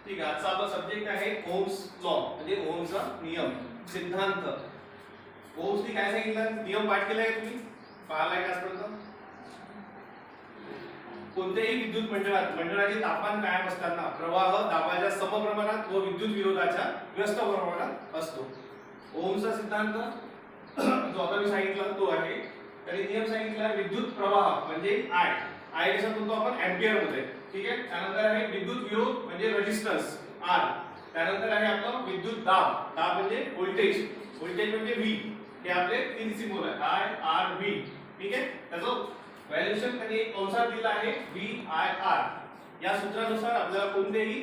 ठीक आहे, आजचा आपला सब्जेक्ट आहे ओम्स लॉ म्हणजे ओम्सचा नियम सिद्धांत. ओम्सनी काय सांगितलं, नियम पाठ केलाय तुम्ही, पाहिलाय का आजपर्यंत? कोणत्याही विद्युत मंडळाचे तापमान कायम असताना प्रवाह दाबाच्या समप्रमाणात व विद्युत विरोधाच्या व्यस्त प्रमाणात असतो. ओम्सचा सिद्धांत जो आता मी सांगितला तो आहे. आणि नियम सांगितला विद्युत प्रवाह म्हणजे आय. आय कशात म्हणतो आपण, एम्पियर मध्ये. ठीक आहे. त्यानंतर आहे विद्युत विरोध म्हणजे रेझिस्टन्स आर. त्यानंतर आहे आपला विद्युत दाब. दाब म्हणजे व्होल्टेज. व्होल्टेज म्हणजे व्ही. हे आपले तीन सिम्बॉल आहे, आय आर व्ही. ठीक आहे. त्याचं व्हॅल्युएशन त्यांनी कंसात दिलं आहे व्ही आय आर. या सूत्रानुसार आपल्याला कोणतेही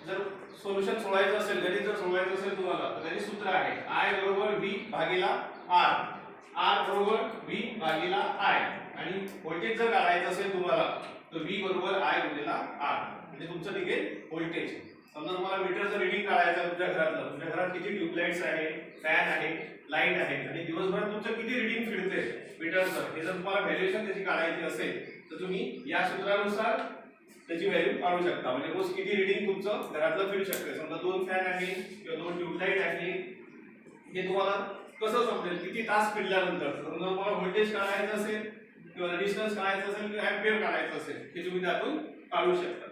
जर सोल्युशन सोडवायचं असेल, गणित जर सोडवायचं असेल तुम्हाला, तर त्याचे सूत्र आहे आय बरोबर व्ही भागिला आर, आर बरोबर व्ही भागिला आय. आणि व्होल्टेज जर काढायचं असेल तुम्हाला तर व्ही बरोबर आय गुणिला आर. म्हणजे तुमचं निघेल व्होल्टेज. समजा तुम्हाला मीटरचं रीडिंग काढायचं तुमच्या घरातलं, तुमच्या घरात किती ट्यूबलाइट्स आहे, फॅन आहे, लाईट आहे आणि दिवसभरात तुमचं किती रीडिंग फिरते मीटरचं, हे जर तुम्हाला व्हॅल्युएशन त्याची काढायची असेल तर तुम्ही या सूत्रानुसार त्याची व्हॅल्यू काढू शकता. म्हणजे रोज किती रीडिंग तुमचं घरातलं फिरू शकते. समजा 2 फॅन आहे किंवा 2 ट्यूबलाइट आहे, हे तुम्हाला कसं समजेल किती तास फिरल्यानंतर. समजा तुम्हाला व्होल्टेज काढायचं असेल किंवा रेझिस्टन्स काढायचं असेल किंवा एम्पियर काढायचं असेल, हे तुम्ही त्यातून काढू शकता.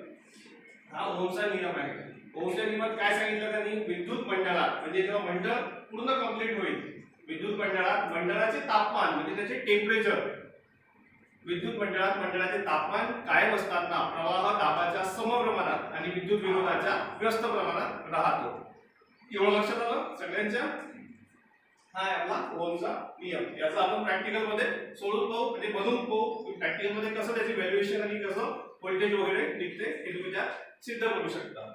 हा ओमचा नियम आहे. ओमच्या नियमात काय सांगितलं त्यांनी, विद्युत मंडळात म्हणजे जेव्हा मंडळ पूर्ण कंप्लीट होईल, विद्युत मंडळात मंडळाचे तापमान म्हणजे त्याचे टेम्परेचर, विद्युत मंडळात मंडळाचे तापमान कायम असताना प्रवाह दाबाच्या समप्रमाणात आणि विद्युत विरोधाच्या व्यस्त प्रमाणात राहतो. एवढं लक्षात आलं सगळ्यांच्या? हा आहे आपला ओमचा नियम. याचा आपण प्रॅक्टिकल मध्ये सोडून पाहू, म्हणजे बनवून पाहू प्रॅक्टिकल मध्ये कसं त्याची व्हॅल्युएशन आणि कसं व्होल्टेज वगैरे निघते हे तुम्ही त्या सिद्ध करू शकता.